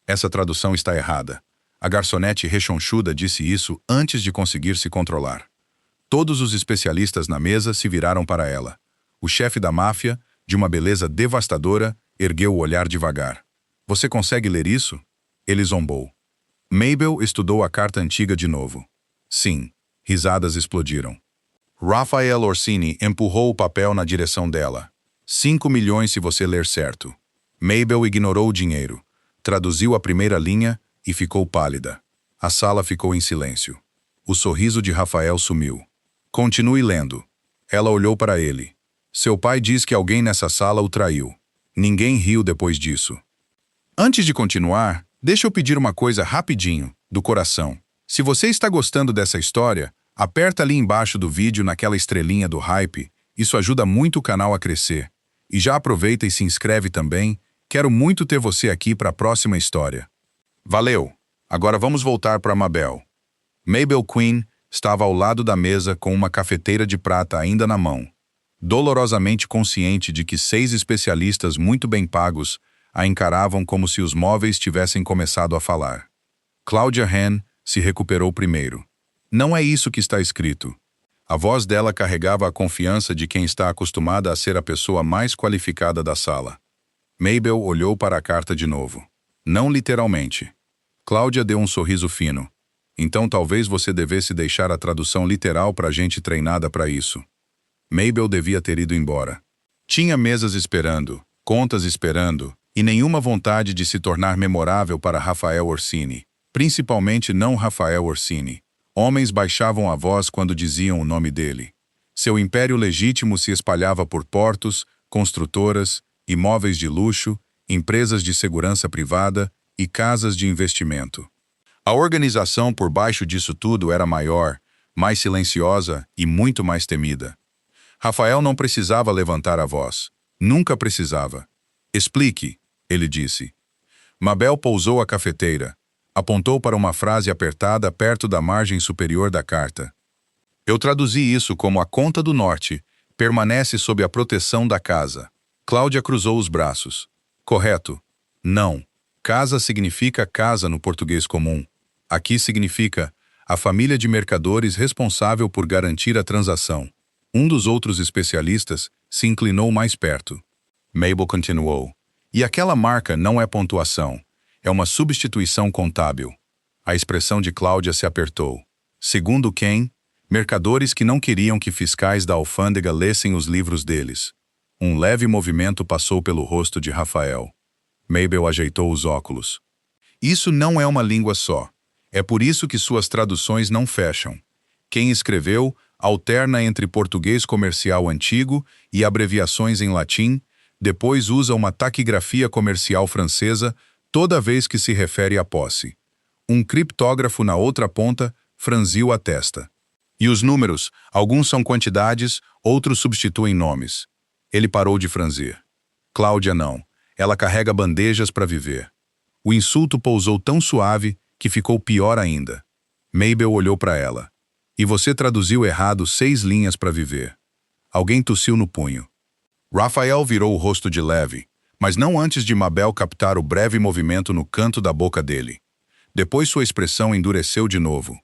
Essa tradução está errada. A garçonete rechonchuda disse isso antes de conseguir se controlar. Todos os especialistas na mesa se viraram para ela. O chefe da máfia, de uma beleza devastadora, ergueu o olhar devagar. Você consegue ler isso? Ele zombou. Mabel estudou a carta antiga de novo. Sim, risadas explodiram. Raphael Orsini empurrou o papel na direção dela. 5 milhões se você ler certo. Mabel ignorou o dinheiro, traduziu a primeira linha e ficou pálida. A sala ficou em silêncio. O sorriso de Rafael sumiu. Continue lendo. Ela olhou para ele. Seu pai diz que alguém nessa sala o traiu. Ninguém riu depois disso. Antes de continuar, deixa eu pedir uma coisa rapidinho, do coração. Se você está gostando dessa história, aperta ali embaixo do vídeo naquela estrelinha do hype. Isso ajuda muito o canal a crescer. E já aproveita e se inscreve também. Quero muito ter você aqui para a próxima história. Valeu! Agora vamos voltar para Mabel. Mabel Quinn estava ao lado da mesa com uma cafeteira de prata ainda na mão, dolorosamente consciente de que 6 especialistas muito bem pagos a encaravam como se os móveis tivessem começado a falar. Claudia Hahn se recuperou primeiro. Não é isso que está escrito. A voz dela carregava a confiança de quem está acostumada a ser a pessoa mais qualificada da sala. Mabel olhou para a carta de novo. Não literalmente. Cláudia deu um sorriso fino. Então talvez você devesse deixar a tradução literal para gente treinada para isso. Mabel devia ter ido embora. Tinha mesas esperando, contas esperando, e nenhuma vontade de se tornar memorável para Rafael Orsini. Principalmente não Rafael Orsini. Homens baixavam a voz quando diziam o nome dele. Seu império legítimo se espalhava por portos, construtoras, imóveis de luxo, empresas de segurança privada e casas de investimento. A organização por baixo disso tudo era maior, mais silenciosa e muito mais temida. Rafael não precisava levantar a voz. Nunca precisava. Explique, ele disse. Mabel pousou a cafeteira. Apontou para uma frase apertada perto da margem superior da carta. Eu traduzi isso como a conta do norte permanece sob a proteção da casa. Cláudia cruzou os braços. Correto. Não. Casa significa casa no português comum. Aqui significa a família de mercadores responsável por garantir a transação. Um dos outros especialistas se inclinou mais perto. Mabel continuou. E aquela marca não é pontuação. É uma substituição contábil. A expressão de Cláudia se apertou. Segundo quem? Mercadores que não queriam que fiscais da alfândega lessem os livros deles. Um leve movimento passou pelo rosto de Rafael. Mabel ajeitou os óculos. Isso não é uma língua só. É por isso que suas traduções não fecham. Quem escreveu alterna entre português comercial antigo e abreviações em latim, depois usa uma taquigrafia comercial francesa toda vez que se refere à posse. Um criptógrafo na outra ponta franziu a testa. E os números, alguns são quantidades, outros substituem nomes. Ele parou de franzir. Cláudia não. Ela carrega bandejas para viver. O insulto pousou tão suave que ficou pior ainda. Mabel olhou para ela. E você traduziu errado 6 linhas para viver. Alguém tossiu no punho. Rafael virou o rosto de leve, mas não antes de Mabel captar o breve movimento no canto da boca dele. Depois sua expressão endureceu de novo.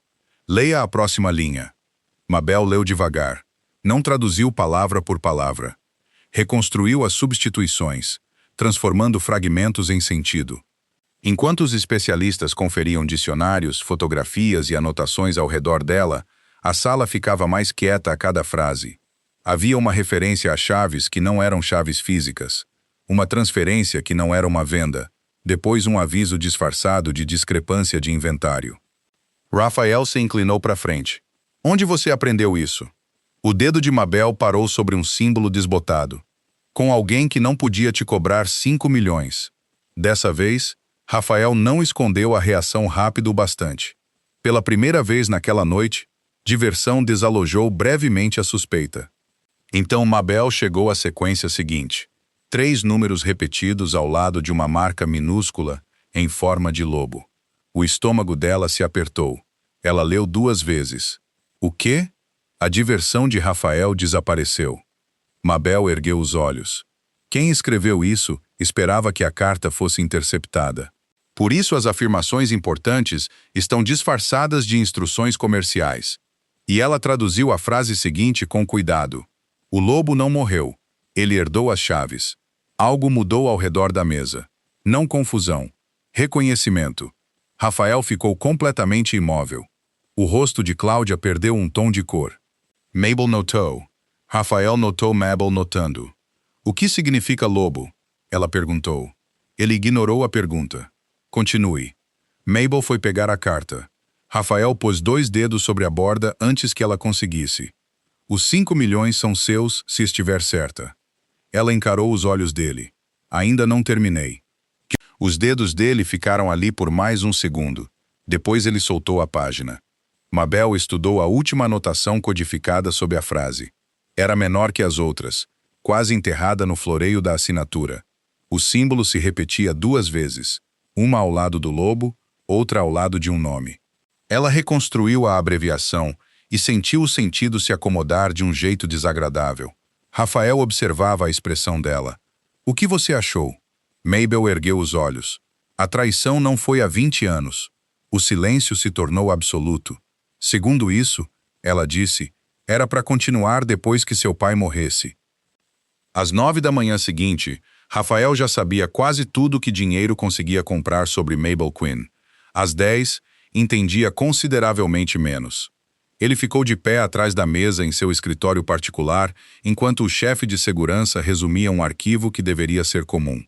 Leia a próxima linha. Mabel leu devagar. Não traduziu palavra por palavra. Reconstruiu as substituições, transformando fragmentos em sentido. Enquanto os especialistas conferiam dicionários, fotografias e anotações ao redor dela, a sala ficava mais quieta a cada frase. Havia uma referência a chaves que não eram chaves físicas. Uma transferência que não era uma venda. Depois um aviso disfarçado de discrepância de inventário. Rafael se inclinou para frente. Onde você aprendeu isso? O dedo de Mabel parou sobre um símbolo desbotado. Com alguém que não podia te cobrar 5 milhões. Dessa vez, Rafael não escondeu a reação rápido o bastante. Pela primeira vez naquela noite, diversão desalojou brevemente a suspeita. Então Mabel chegou à sequência seguinte. 3 números repetidos ao lado de uma marca minúscula em forma de lobo. O estômago dela se apertou. Ela leu 2 vezes. O quê? A diversão de Rafael desapareceu. Mabel ergueu os olhos. Quem escreveu isso esperava que a carta fosse interceptada. Por isso as afirmações importantes estão disfarçadas de instruções comerciais. E ela traduziu a frase seguinte com cuidado. O lobo não morreu. Ele herdou as chaves. Algo mudou ao redor da mesa. Não confusão. Reconhecimento. Rafael ficou completamente imóvel. O rosto de Cláudia perdeu um tom de cor. Mabel notou. Rafael notou Mabel notando. O que significa lobo? Ela perguntou. Ele ignorou a pergunta. Continue. Mabel foi pegar a carta. Rafael pôs 2 dedos sobre a borda antes que ela conseguisse. Os 5 milhões são seus se estiver certa. Ela encarou os olhos dele. Ainda não terminei. Os dedos dele ficaram ali por mais um segundo. Depois ele soltou a página. Mabel estudou a última anotação codificada sob a frase. Era menor que as outras, quase enterrada no floreio da assinatura. O símbolo se repetia 2 vezes, uma ao lado do lobo, outra ao lado de um nome. Ela reconstruiu a abreviação e sentiu o sentido se acomodar de um jeito desagradável. Rafael observava a expressão dela. O que você achou? Mabel ergueu os olhos. A traição não foi há 20 anos. O silêncio se tornou absoluto. Segundo isso, ela disse, era para continuar depois que seu pai morresse. Às 9 da manhã seguinte, Rafael já sabia quase tudo que dinheiro conseguia comprar sobre Mabel Quinn. Às 10, entendia consideravelmente menos. Ele ficou de pé atrás da mesa em seu escritório particular, enquanto o chefe de segurança resumia um arquivo que deveria ser comum.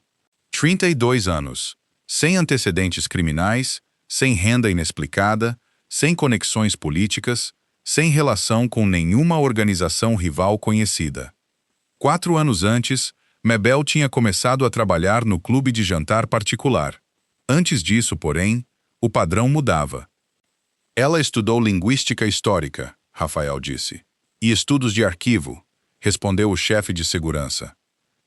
32 anos, sem antecedentes criminais, sem renda inexplicada, sem conexões políticas, sem relação com nenhuma organização rival conhecida. 4 anos antes, Mabel tinha começado a trabalhar no clube de jantar particular. Antes disso, porém, o padrão mudava. Ela estudou linguística histórica, Rafael disse. E estudos de arquivo, respondeu o chefe de segurança.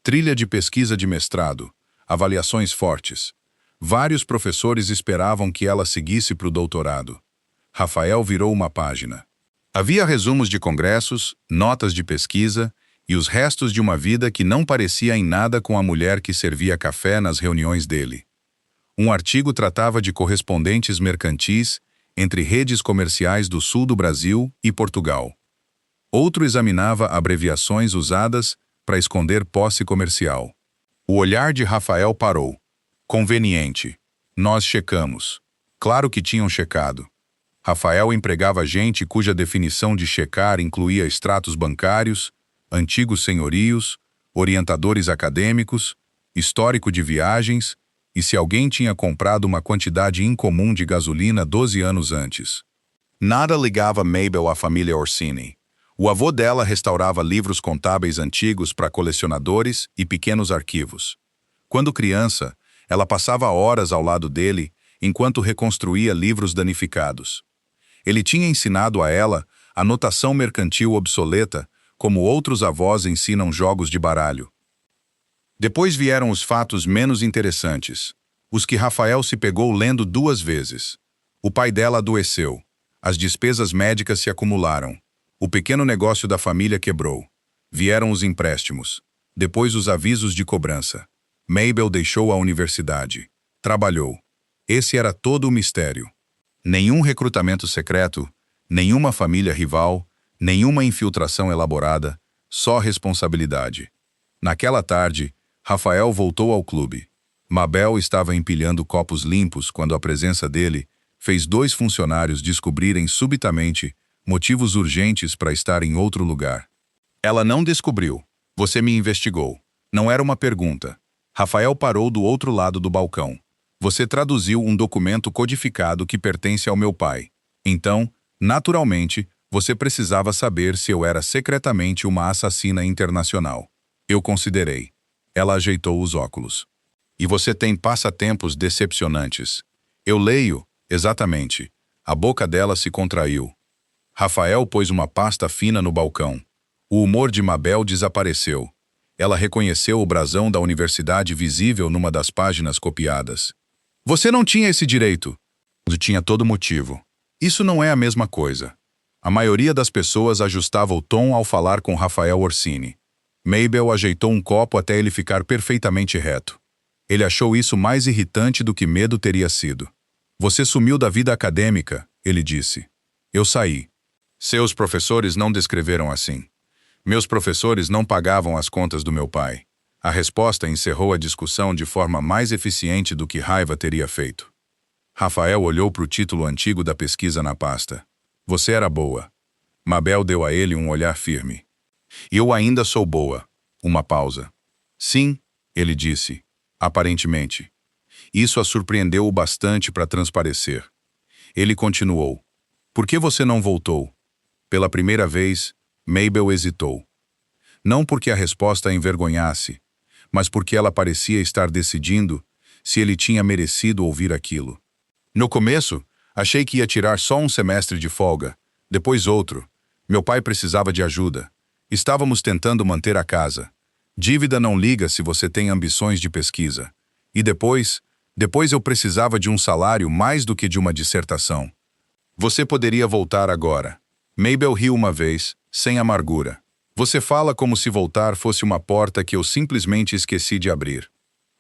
Trilha de pesquisa de mestrado, avaliações fortes. Vários professores esperavam que ela seguisse para o doutorado. Rafael virou uma página. Havia resumos de congressos, notas de pesquisa e os restos de uma vida que não parecia em nada com a mulher que servia café nas reuniões dele. Um artigo tratava de correspondentes mercantis entre redes comerciais do sul do Brasil e Portugal. Outro examinava abreviações usadas para esconder posse comercial. O olhar de Rafael parou. Conveniente. Nós checamos. Claro que tinham checado. Rafael empregava gente cuja definição de checar incluía extratos bancários, antigos senhorios, orientadores acadêmicos, histórico de viagens e se alguém tinha comprado uma quantidade incomum de gasolina 12 anos antes. Nada ligava Mabel à família Orsini. O avô dela restaurava livros contábeis antigos para colecionadores e pequenos arquivos. Quando criança, ela passava horas ao lado dele enquanto reconstruía livros danificados. Ele tinha ensinado a ela a notação mercantil obsoleta, como outros avós ensinam jogos de baralho. Depois vieram os fatos menos interessantes, os que Rafael se pegou lendo 2 vezes. O pai dela adoeceu. As despesas médicas se acumularam. O pequeno negócio da família quebrou. Vieram os empréstimos. Depois os avisos de cobrança. Mabel deixou a universidade. Trabalhou. Esse era todo o mistério. Nenhum recrutamento secreto, nenhuma família rival, nenhuma infiltração elaborada, só responsabilidade. Naquela tarde, Rafael voltou ao clube. Mabel estava empilhando copos limpos quando a presença dele fez 2 funcionários descobrirem subitamente motivos urgentes para estar em outro lugar. Ela não descobriu. Você me investigou. Não era uma pergunta. Rafael parou do outro lado do balcão. Você traduziu um documento codificado que pertence ao meu pai. Então, naturalmente, você precisava saber se eu era secretamente uma assassina internacional. Eu considerei. Ela ajeitou os óculos. E você tem passatempos decepcionantes. Eu leio, exatamente. A boca dela se contraiu. Rafael pôs uma pasta fina no balcão. O humor de Mabel desapareceu. Ela reconheceu o brasão da universidade visível numa das páginas copiadas. Você não tinha esse direito. Tinha todo motivo. Isso não é a mesma coisa. A maioria das pessoas ajustava o tom ao falar com Rafael Orsini. Mabel ajeitou um copo até ele ficar perfeitamente reto. Ele achou isso mais irritante do que medo teria sido. Você sumiu da vida acadêmica, ele disse. Eu saí. Seus professores não descreveram assim. Meus professores não pagavam as contas do meu pai. A resposta encerrou a discussão de forma mais eficiente do que raiva teria feito. Rafael olhou para o título antigo da pesquisa na pasta. Você era boa. Mabel deu a ele um olhar firme. Eu ainda sou boa. Uma pausa. Sim, ele disse. Aparentemente. Isso a surpreendeu o bastante para transparecer. Ele continuou. Por que você não voltou? Pela primeira vez, Mabel hesitou. Não porque a resposta a envergonhasse, mas porque ela parecia estar decidindo se ele tinha merecido ouvir aquilo. No começo, achei que ia tirar só um semestre de folga, depois outro. Meu pai precisava de ajuda. Estávamos tentando manter a casa. Dívida não liga se você tem ambições de pesquisa. E depois eu precisava de um salário mais do que de uma dissertação. Você poderia voltar agora. Mabel riu uma vez, sem amargura. Você fala como se voltar fosse uma porta que eu simplesmente esqueci de abrir.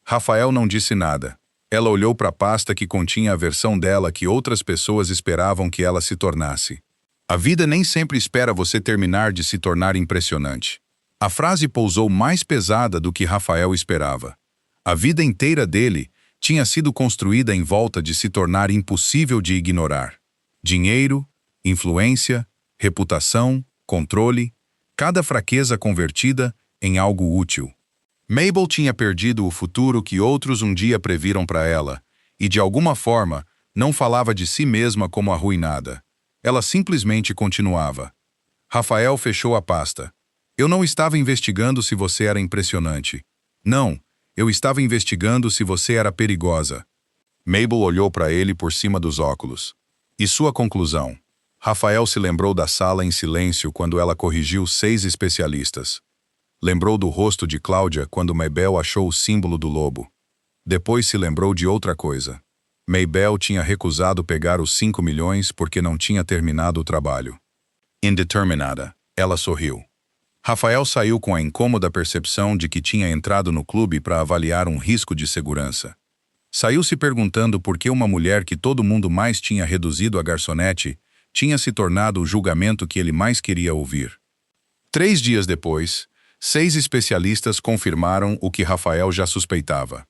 Rafael não disse nada. Ela olhou para a pasta que continha a versão dela que outras pessoas esperavam que ela se tornasse. A vida nem sempre espera você terminar de se tornar impressionante. A frase pousou mais pesada do que Rafael esperava. A vida inteira dele tinha sido construída em volta de se tornar impossível de ignorar. Dinheiro, influência, reputação, controle, cada fraqueza convertida em algo útil. Mabel tinha perdido o futuro que outros um dia previram para ela, e de alguma forma não falava de si mesma como arruinada. Ela simplesmente continuava. Rafael fechou a pasta. Eu não estava investigando se você era impressionante. Não, eu estava investigando se você era perigosa. Mabel olhou para ele por cima dos óculos. E sua conclusão? Rafael se lembrou da sala em silêncio quando ela corrigiu 6 especialistas. Lembrou do rosto de Cláudia quando Mabel achou o símbolo do lobo. Depois se lembrou de outra coisa. Mabel tinha recusado pegar os 5 milhões porque não tinha terminado o trabalho. Indeterminada, ela sorriu. Rafael saiu com a incômoda percepção de que tinha entrado no clube para avaliar um risco de segurança. Saiu se perguntando por que uma mulher que todo mundo mais tinha reduzido a garçonete tinha se tornado o julgamento que ele mais queria ouvir. 3 dias depois, 6 especialistas confirmaram o que Rafael já suspeitava.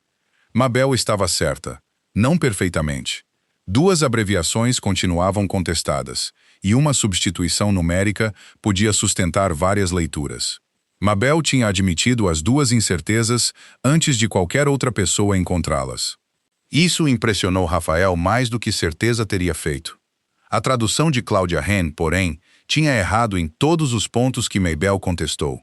Mabel estava certa, não perfeitamente. 2 abreviações continuavam contestadas, e uma substituição numérica podia sustentar várias leituras. Mabel tinha admitido as 2 incertezas antes de qualquer outra pessoa encontrá-las. Isso impressionou Rafael mais do que certeza teria feito. A tradução de Cláudia Henn, porém, tinha errado em todos os pontos que Mabel contestou.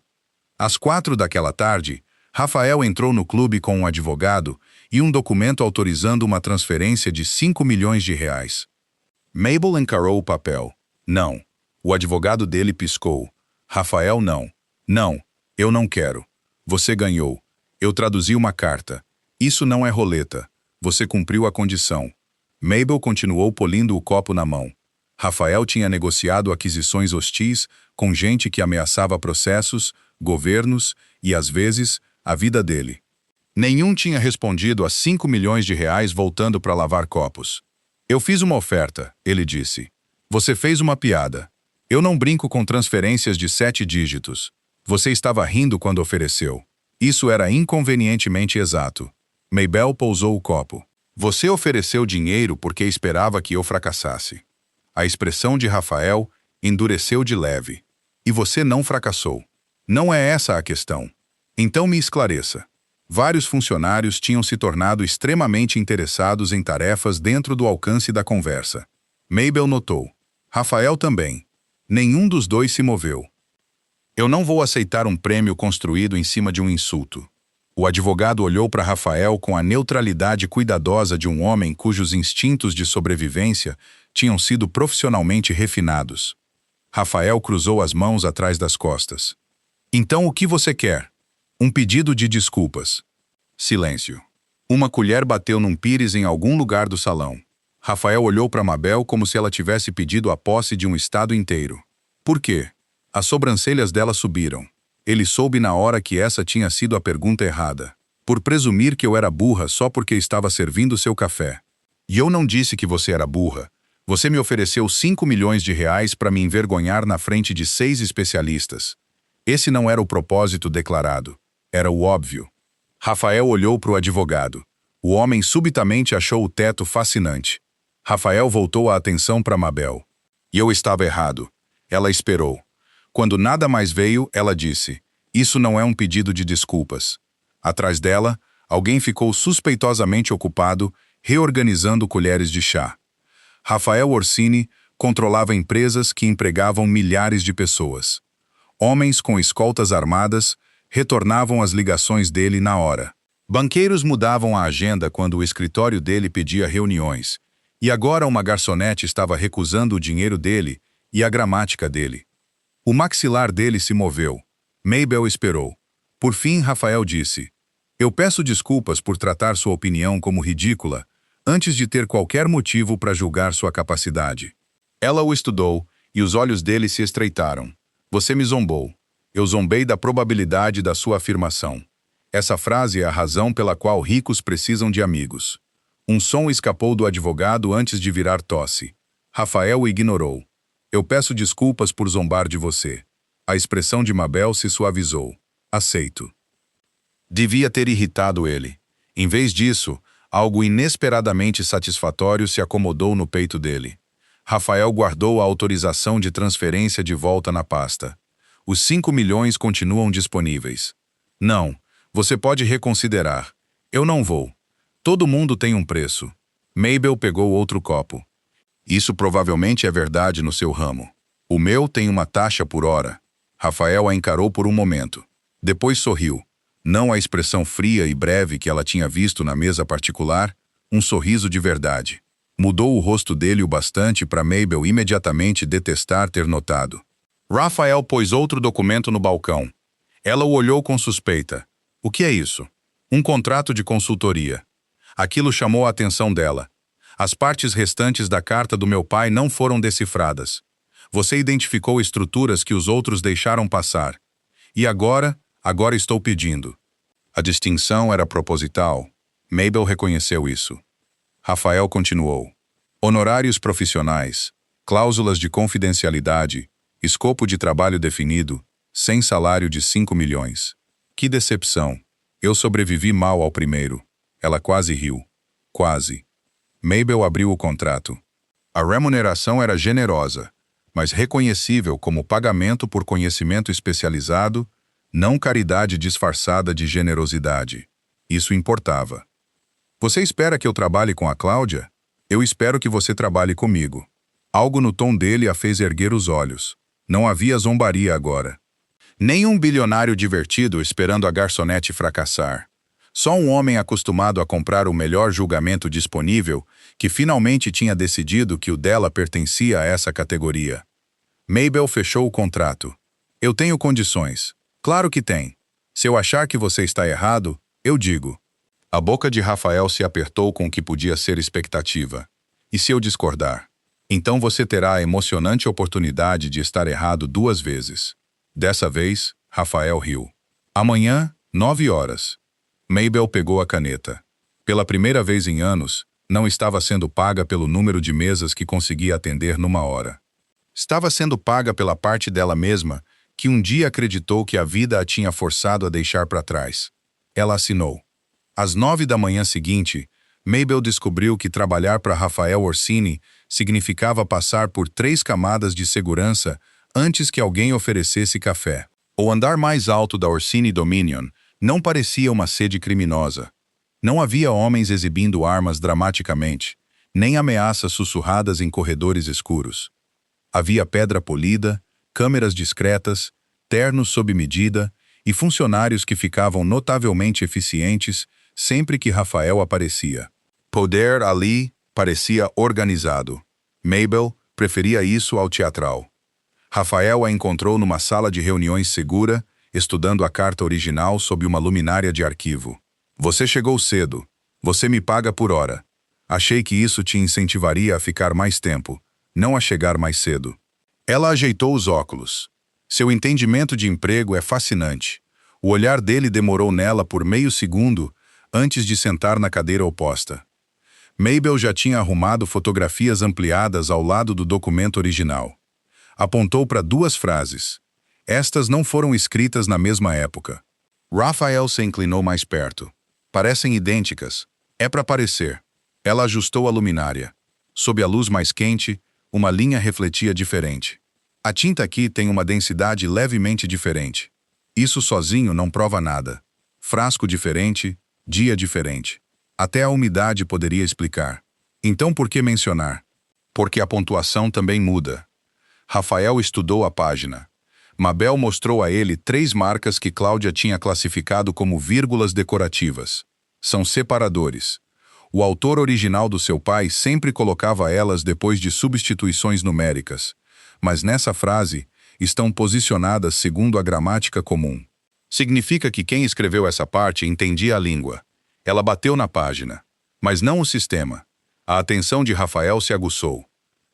Às 4 daquela tarde, Rafael entrou no clube com um advogado e um documento autorizando uma transferência de 5 milhões de reais. Mabel encarou o papel. Não. O advogado dele piscou. Rafael, não. Não, eu não quero. Você ganhou. Eu traduzi uma carta. Isso não é roleta. Você cumpriu a condição. Mabel continuou polindo o copo na mão. Rafael tinha negociado aquisições hostis com gente que ameaçava processos, governos e, às vezes, a vida dele. Nenhum tinha respondido a 5 milhões de reais voltando para lavar copos. Eu fiz uma oferta, ele disse. Você fez uma piada. Eu não brinco com transferências de 7 dígitos. Você estava rindo quando ofereceu. Isso era inconvenientemente exato. Mabel pousou o copo. Você ofereceu dinheiro porque esperava que eu fracassasse. A expressão de Rafael endureceu de leve. E você não fracassou. Não é essa a questão. Então me esclareça. Vários funcionários tinham se tornado extremamente interessados em tarefas dentro do alcance da conversa. Mabel notou. Rafael também. Nenhum dos 2 se moveu. Eu não vou aceitar um prêmio construído em cima de um insulto. O advogado olhou para Rafael com a neutralidade cuidadosa de um homem cujos instintos de sobrevivência tinham sido profissionalmente refinados. Rafael cruzou as mãos atrás das costas. Então o que você quer? Um pedido de desculpas. Silêncio. Uma colher bateu num pires em algum lugar do salão. Rafael olhou para Mabel como se ela tivesse pedido a posse de um estado inteiro. Por quê? As sobrancelhas dela subiram. Ele soube na hora que essa tinha sido a pergunta errada. por presumir que eu era burra só porque estava servindo seu café. E eu não disse que você era burra. Você me ofereceu 5 milhões de reais para me envergonhar na frente de 6 especialistas. Esse não era o propósito declarado. Era o óbvio. Rafael olhou para o advogado. O homem subitamente achou o teto fascinante. Rafael voltou a atenção para Mabel. E eu estava errado. Ela esperou. Quando nada mais veio, ela disse: "Isso não é um pedido de desculpas." Atrás dela, alguém ficou suspeitosamente ocupado, reorganizando colheres de chá. Rafael Orsini controlava empresas que empregavam milhares de pessoas. Homens com escoltas armadas retornavam as ligações dele na hora. Banqueiros mudavam a agenda quando o escritório dele pedia reuniões, e agora uma garçonete estava recusando o dinheiro dele e a gramática dele. O maxilar dele se moveu. Mabel esperou. Por fim, Rafael disse: "Eu peço desculpas por tratar sua opinião como ridícula, antes de ter qualquer motivo para julgar sua capacidade." Ela o estudou, e os olhos dele se estreitaram. "Você me zombou. Eu zombei da probabilidade da sua afirmação. Essa frase é a razão pela qual ricos precisam de amigos." Um som escapou do advogado antes de virar tosse. Rafael o ignorou. "Eu peço desculpas por zombar de você." A expressão de Mabel se suavizou. "Aceito." Devia ter irritado ele. Em vez disso, algo inesperadamente satisfatório se acomodou no peito dele. Rafael guardou a autorização de transferência de volta na pasta. "Os 5 milhões continuam disponíveis." "Não, você pode reconsiderar." "Eu não vou. Todo mundo tem um preço." Mabel pegou outro copo. "Isso provavelmente é verdade no seu ramo. O meu tem uma taxa por hora." Rafael a encarou por um momento. Depois sorriu. Não a expressão fria e breve que ela tinha visto na mesa particular, um sorriso de verdade. Mudou o rosto dele o bastante para Mabel imediatamente detestar ter notado. Rafael pôs outro documento no balcão. Ela o olhou com suspeita. "O que é isso?" "Um contrato de consultoria." Aquilo chamou a atenção dela. "As partes restantes da carta do meu pai não foram decifradas. Você identificou estruturas que os outros deixaram passar. E agora estou pedindo." A distinção era proposital. Mabel reconheceu isso. Rafael continuou. "Honorários profissionais, cláusulas de confidencialidade, escopo de trabalho definido, sem salário de 5 milhões. Que decepção. Eu sobrevivi mal ao primeiro." Ela quase riu. Quase. Mabel abriu o contrato. A remuneração era generosa, mas reconhecível como pagamento por conhecimento especializado, não caridade disfarçada de generosidade. Isso importava. "Você espera que eu trabalhe com a Cláudia? Eu espero que você trabalhe comigo." Algo no tom dele a fez erguer os olhos. Não havia zombaria agora. Nenhum bilionário divertido esperando a garçonete fracassar. Só um homem acostumado a comprar o melhor julgamento disponível que finalmente tinha decidido que o dela pertencia a essa categoria. Mabel fechou o contrato. "Eu tenho condições." "Claro que tem. Se eu achar que você está errado, eu digo." A boca de Rafael se apertou com o que podia ser expectativa. "E se eu discordar? Então você terá a emocionante oportunidade de estar errado 2 vezes." Dessa vez, Rafael riu. "Amanhã, 9 horas." Mabel pegou a caneta. Pela primeira vez em anos, não estava sendo paga pelo número de mesas que conseguia atender numa hora. Estava sendo paga pela parte dela mesma, que um dia acreditou que a vida a tinha forçado a deixar para trás. Ela assinou. Às 9 da manhã seguinte, Mabel descobriu que trabalhar para Rafael Orsini significava passar por 3 camadas de segurança antes que alguém oferecesse café. O andar mais alto da Orsini Dominion não parecia uma sede criminosa. Não havia homens exibindo armas dramaticamente, nem ameaças sussurradas em corredores escuros. Havia pedra polida, câmeras discretas, ternos sob medida e funcionários que ficavam notavelmente eficientes sempre que Rafael aparecia. Poder ali parecia organizado. Mabel preferia isso ao teatral. Rafael a encontrou numa sala de reuniões segura, estudando a carta original sob uma luminária de arquivo. "Você chegou cedo. Você me paga por hora. Achei que isso te incentivaria a ficar mais tempo, não a chegar mais cedo." Ela ajeitou os óculos. Seu entendimento de emprego é fascinante. O olhar dele demorou nela por meio segundo antes de sentar na cadeira oposta. Mabel já tinha arrumado fotografias ampliadas ao lado do documento original. Apontou para duas frases. Estas não foram escritas na mesma época. Raphael se inclinou mais perto. Parecem idênticas. É para parecer. Ela ajustou a luminária. Sob a luz mais quente, uma linha refletia diferente. A tinta aqui tem uma densidade levemente diferente. Isso sozinho não prova nada. Frasco diferente, dia diferente. Até a umidade poderia explicar. Então por que mencionar? Porque a pontuação também muda. Rafael estudou a página. Mabel mostrou a ele 3 marcas que Cláudia tinha classificado como vírgulas decorativas. São separadores. O autor original do seu pai sempre colocava elas depois de substituições numéricas, mas nessa frase estão posicionadas segundo a gramática comum. Significa que quem escreveu essa parte entendia a língua. Ela bateu na página, mas não o sistema. A atenção de Rafael se aguçou.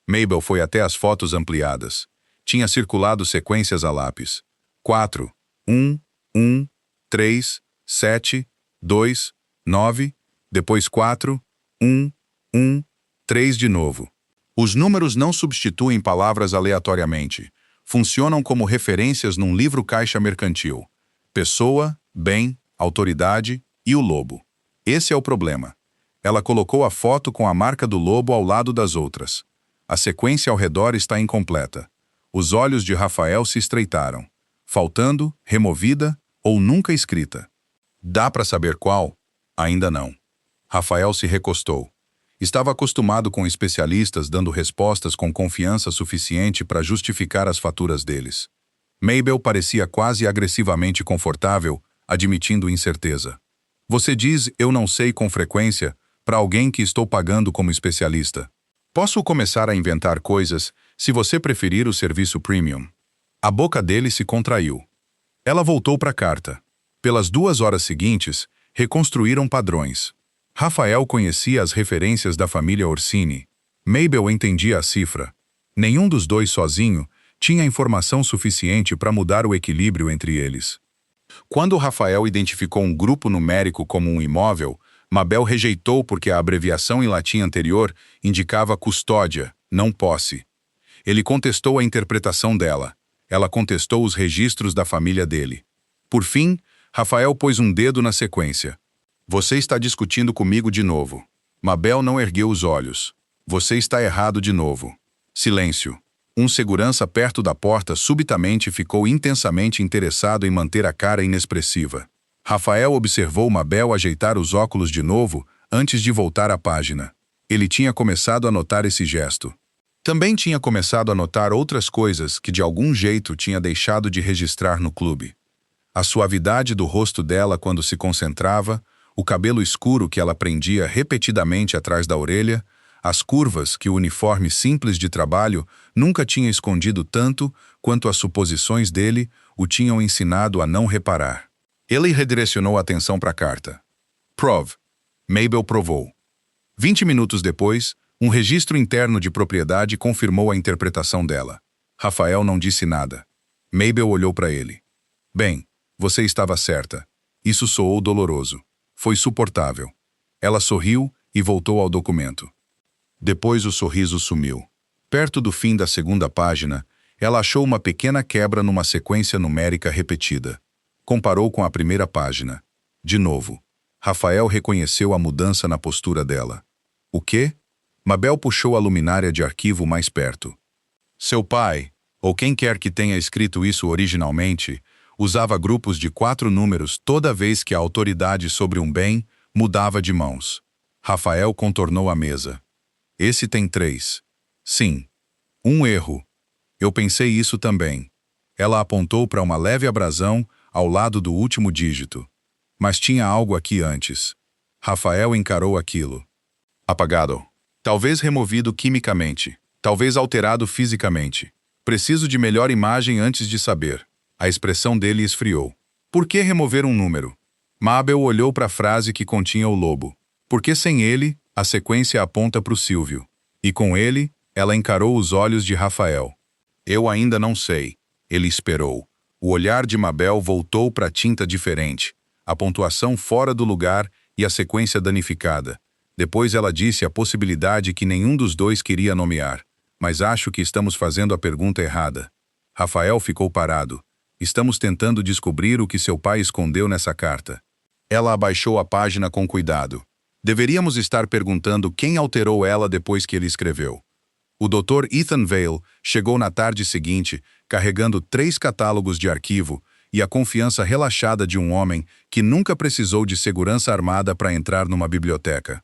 Mabel foi até as fotos ampliadas. Tinha circulado sequências a lápis. 4, 1, 1, 3, 7, 2, 9, depois 4, 1, 1, 3 de novo. Os números não substituem palavras aleatoriamente. Funcionam como referências num livro-caixa mercantil. Pessoa, bem, autoridade e o lobo. Esse é o problema. Ela colocou a foto com a marca do lobo ao lado das outras. A sequência ao redor está incompleta. Os olhos de Rafael se estreitaram. Faltando, removida ou nunca escrita. Dá para saber qual? Ainda não. Rafael se recostou. Estava acostumado com especialistas dando respostas com confiança suficiente para justificar as faturas deles. Mabel parecia quase agressivamente confortável, admitindo incerteza. Você diz "eu não sei" com frequência para alguém que estou pagando como especialista. Posso começar a inventar coisas se você preferir o serviço premium. A boca dele se contraiu. Ela voltou para a carta. Pelas 2 horas seguintes, reconstruíram padrões. Rafael conhecia as referências da família Orsini. Mabel entendia a cifra. Nenhum dos dois sozinho tinha informação suficiente para mudar o equilíbrio entre eles. Quando Rafael identificou um grupo numérico como um imóvel, Mabel rejeitou porque a abreviação em latim anterior indicava custódia, não posse. Ele contestou a interpretação dela. Ela contestou os registros da família dele. Por fim, Rafael pôs um dedo na sequência. Você está discutindo comigo de novo. Mabel não ergueu os olhos. Você está errado de novo. Silêncio. Um segurança perto da porta subitamente ficou intensamente interessado em manter a cara inexpressiva. Rafael observou Mabel ajeitar os óculos de novo antes de voltar à página. Ele tinha começado a notar esse gesto. Também tinha começado a notar outras coisas que de algum jeito tinha deixado de registrar no clube. A suavidade do rosto dela quando se concentrava, o cabelo escuro que ela prendia repetidamente atrás da orelha, as curvas que o uniforme simples de trabalho nunca tinha escondido tanto quanto as suposições dele o tinham ensinado a não reparar. Ele redirecionou a atenção para a carta. Prove. Mabel provou. 20 minutos depois, um registro interno de propriedade confirmou a interpretação dela. Rafael não disse nada. Mabel olhou para ele. Bem, você estava certa. Isso soou doloroso. Foi suportável. Ela sorriu e voltou ao documento. Depois o sorriso sumiu. Perto do fim da segunda página, ela achou uma pequena quebra numa sequência numérica repetida. Comparou com a primeira página. De novo. Rafael reconheceu a mudança na postura dela. O quê? Mabel puxou a luminária de arquivo mais perto. Seu pai, ou quem quer que tenha escrito isso originalmente, usava grupos de 4 números toda vez que a autoridade sobre um bem mudava de mãos. Rafael contornou a mesa. Esse tem 3. Sim. Um erro. Eu pensei isso também. Ela apontou para uma leve abrasão ao lado do último dígito. Mas tinha algo aqui antes. Rafael encarou aquilo. Apagado. Talvez removido quimicamente. Talvez alterado fisicamente. Preciso de melhor imagem antes de saber. A expressão dele esfriou. Por que remover um número? Mabel olhou para a frase que continha o lobo. Porque sem ele, a sequência aponta para o Silvio. E com ele, ela encarou os olhos de Rafael. Eu ainda não sei. Ele esperou. O olhar de Mabel voltou para a tinta diferente. A pontuação fora do lugar e a sequência danificada. Depois ela disse a possibilidade que nenhum dos dois queria nomear. Mas acho que estamos fazendo a pergunta errada. Rafael ficou parado. Estamos tentando descobrir o que seu pai escondeu nessa carta. Ela abaixou a página com cuidado. Deveríamos estar perguntando quem alterou ela depois que ele escreveu. O Dr. Ethan Vale chegou na tarde seguinte, carregando 3 catálogos de arquivo e a confiança relaxada de um homem que nunca precisou de segurança armada para entrar numa biblioteca.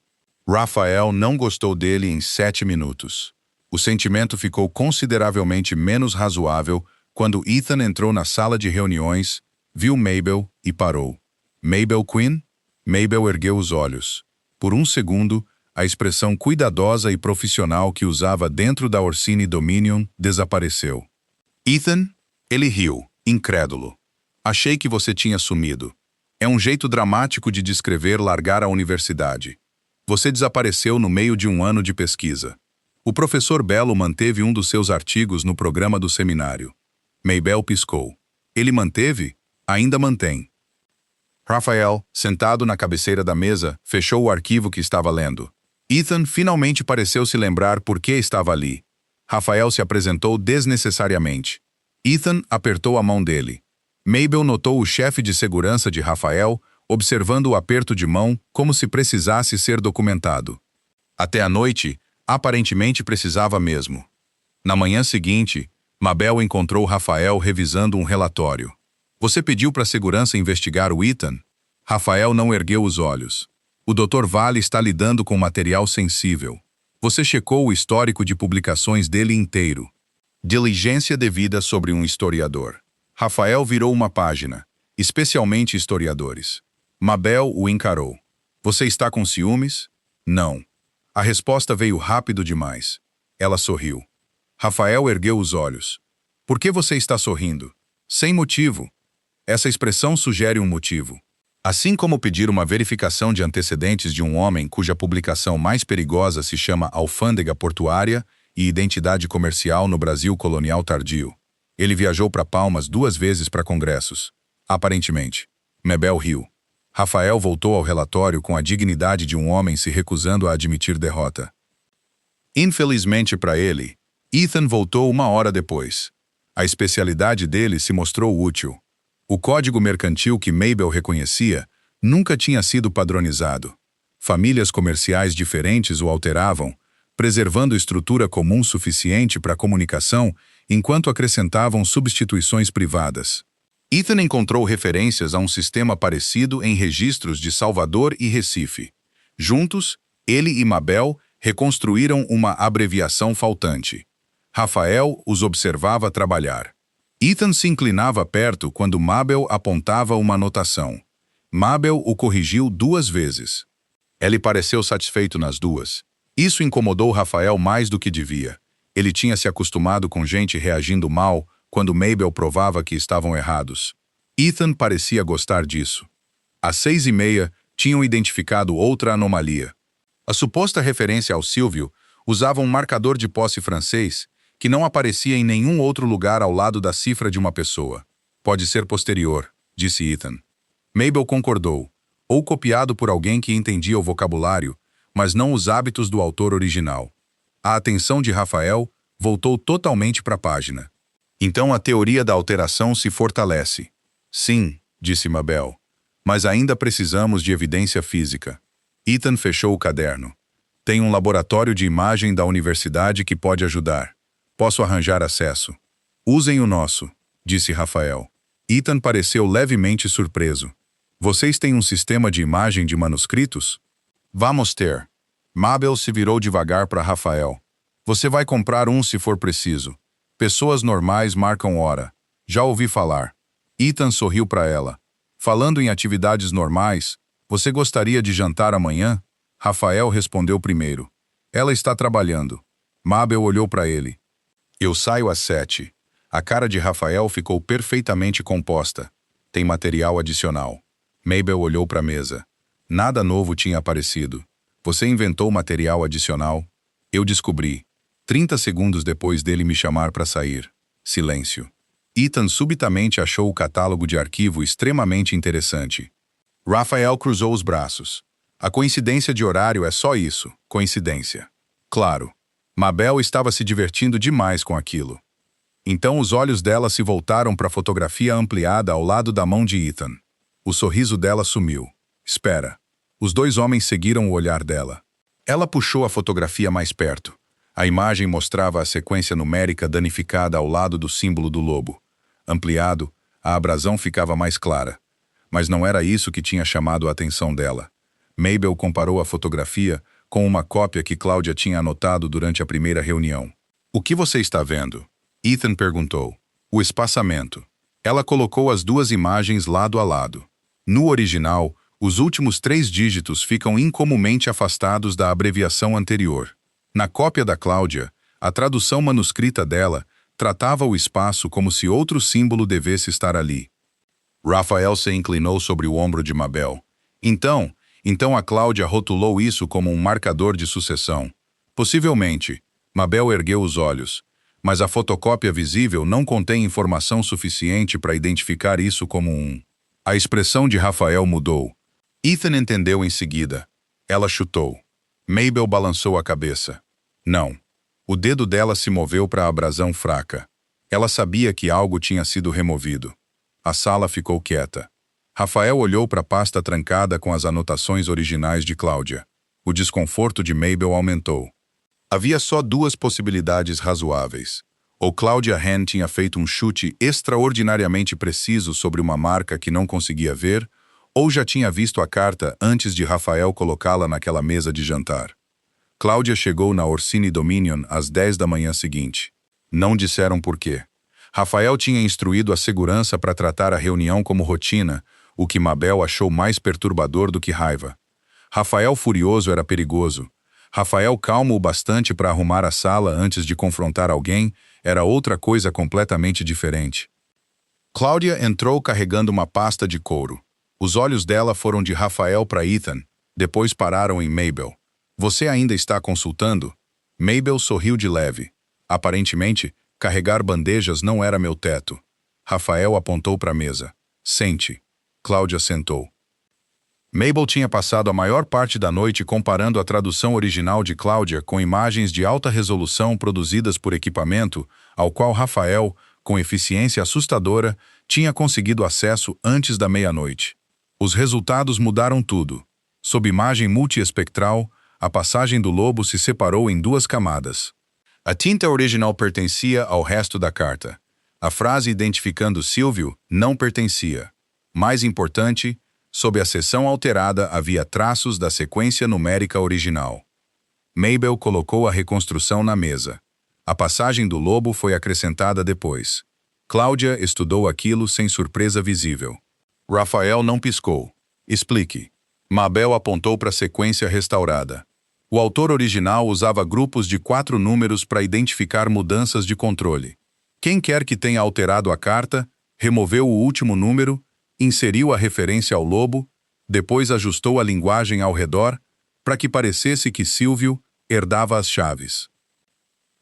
Rafael não gostou dele em 7 minutos. O sentimento ficou consideravelmente menos razoável quando Ethan entrou na sala de reuniões, viu Mabel e parou. Mabel Quinn? Mabel ergueu os olhos. Por um segundo, a expressão cuidadosa e profissional que usava dentro da Orsini Dominion desapareceu. Ethan? Ele riu, incrédulo. Achei que você tinha sumido. É um jeito dramático de descrever largar a universidade. Você desapareceu no meio de um ano de pesquisa. O professor Bello manteve um dos seus artigos no programa do seminário. Mabel piscou. Ele manteve? Ainda mantém. Rafael, sentado na cabeceira da mesa, fechou o arquivo que estava lendo. Ethan finalmente pareceu se lembrar por que estava ali. Rafael se apresentou desnecessariamente. Ethan apertou a mão dele. Mabel notou o chefe de segurança de Rafael, observando o aperto de mão como se precisasse ser documentado. Até a noite, aparentemente precisava mesmo. Na manhã seguinte, Mabel encontrou Rafael revisando um relatório. Você pediu para a segurança investigar o Ethan? Rafael não ergueu os olhos. O Dr. Vale está lidando com material sensível. Você checou o histórico de publicações dele inteiro. Diligência devida sobre um historiador. Rafael virou uma página, especialmente historiadores. Mabel o encarou. Você está com ciúmes? Não. A resposta veio rápido demais. Ela sorriu. Rafael ergueu os olhos. Por que você está sorrindo? Sem motivo. Essa expressão sugere um motivo. Assim como pedir uma verificação de antecedentes de um homem cuja publicação mais perigosa se chama Alfândega Portuária e Identidade Comercial no Brasil Colonial Tardio. Ele viajou para Palmas 2 vezes para congressos. Aparentemente. Mabel riu. Rafael voltou ao relatório com a dignidade de um homem se recusando a admitir derrota. Infelizmente para ele, Ethan voltou 1 hora depois. A especialidade dele se mostrou útil. O código mercantil que Mabel reconhecia nunca tinha sido padronizado. Famílias comerciais diferentes o alteravam, preservando estrutura comum suficiente para a comunicação enquanto acrescentavam substituições privadas. Ethan encontrou referências a um sistema parecido em registros de Salvador e Recife. Juntos, ele e Mabel reconstruíram uma abreviação faltante. Rafael os observava trabalhar. Ethan se inclinava perto quando Mabel apontava uma anotação. Mabel o corrigiu 2 vezes. Ele pareceu satisfeito nas 2. Isso incomodou Rafael mais do que devia. Ele tinha se acostumado com gente reagindo mal quando Mabel provava que estavam errados. Ethan parecia gostar disso. Às 6h30, tinham identificado outra anomalia. A suposta referência ao Silvio usava um marcador de posse francês que não aparecia em nenhum outro lugar ao lado da cifra de uma pessoa. Pode ser posterior, disse Ethan. Mabel concordou, ou copiado por alguém que entendia o vocabulário, mas não os hábitos do autor original. A atenção de Rafael voltou totalmente para a página. Então a teoria da alteração se fortalece. Sim, disse Mabel, mas ainda precisamos de evidência física. Ethan fechou o caderno. Tem um laboratório de imagem da universidade que pode ajudar. Posso arranjar acesso. Usem o nosso, disse Rafael. Ethan pareceu levemente surpreso. Vocês têm um sistema de imagem de manuscritos? Vamos ter. Mabel se virou devagar para Rafael. Você vai comprar um se for preciso. Pessoas normais marcam hora. Já ouvi falar. Ethan sorriu para ela. Falando em atividades normais, você gostaria de jantar amanhã? Rafael respondeu primeiro. Ela está trabalhando. Mabel olhou para ele. Eu saio às 7. A cara de Rafael ficou perfeitamente composta. Tem material adicional. Mabel olhou para a mesa. Nada novo tinha aparecido. Você inventou material adicional? Eu descobri. 30 segundos depois dele me chamar para sair. Silêncio. Ethan subitamente achou o catálogo de arquivo extremamente interessante. Rafael cruzou os braços. A coincidência de horário é só isso, coincidência. Claro, Mabel estava se divertindo demais com aquilo. Então os olhos dela se voltaram para a fotografia ampliada ao lado da mão de Ethan. O sorriso dela sumiu. Espera. Os dois homens seguiram o olhar dela. Ela puxou a fotografia mais perto. A imagem mostrava a sequência numérica danificada ao lado do símbolo do lobo. Ampliado, a abrasão ficava mais clara. Mas não era isso que tinha chamado a atenção dela. Mabel comparou a fotografia com uma cópia que Cláudia tinha anotado durante a primeira reunião. O que você está vendo? Ethan perguntou. O espaçamento. Ela colocou as duas imagens lado a lado. No original, os últimos 3 dígitos ficam incomumente afastados da abreviação anterior. Na cópia da Cláudia, a tradução manuscrita dela tratava o espaço como se outro símbolo devesse estar ali. Rafael se inclinou sobre o ombro de Mabel. Então a Cláudia rotulou isso como um marcador de sucessão. Possivelmente. Mabel ergueu os olhos. Mas a fotocópia visível não contém informação suficiente para identificar isso como um. A expressão de Rafael mudou. Ethan entendeu em seguida. Ela chutou. Mabel balançou a cabeça. Não. O dedo dela se moveu para a abrasão fraca. Ela sabia que algo tinha sido removido. A sala ficou quieta. Rafael olhou para a pasta trancada com as anotações originais de Cláudia. O desconforto de Mabel aumentou. Havia só 2 possibilidades razoáveis. Ou Cláudia Hann tinha feito um chute extraordinariamente preciso sobre uma marca que não conseguia ver, ou já tinha visto a carta antes de Rafael colocá-la naquela mesa de jantar. Cláudia chegou na Orsini Dominion às 10 da manhã seguinte. Não disseram por quê. Rafael tinha instruído a segurança para tratar a reunião como rotina, o que Mabel achou mais perturbador do que raiva. Rafael furioso era perigoso. Rafael calmo o bastante para arrumar a sala antes de confrontar alguém era outra coisa completamente diferente. Cláudia entrou carregando uma pasta de couro. Os olhos dela foram de Rafael para Ethan, depois pararam em Mabel. Você ainda está consultando? Mabel sorriu de leve. Aparentemente, carregar bandejas não era meu teto. Rafael apontou para a mesa. Sente. Cláudia sentou. Mabel tinha passado a maior parte da noite comparando a tradução original de Cláudia com imagens de alta resolução produzidas por equipamento ao qual Rafael, com eficiência assustadora, tinha conseguido acesso antes da meia-noite. Os resultados mudaram tudo. Sob imagem multiespectral, a passagem do lobo se separou em 2 camadas. A tinta original pertencia ao resto da carta. A frase identificando Silvio não pertencia. Mais importante, sob a seção alterada havia traços da sequência numérica original. Mabel colocou a reconstrução na mesa. A passagem do lobo foi acrescentada depois. Cláudia estudou aquilo sem surpresa visível. Rafael não piscou. Explique. Mabel apontou para a sequência restaurada. O autor original usava grupos de 4 números para identificar mudanças de controle. Quem quer que tenha alterado a carta, removeu o último número, inseriu a referência ao lobo, depois ajustou a linguagem ao redor para que parecesse que Silvio herdava as chaves.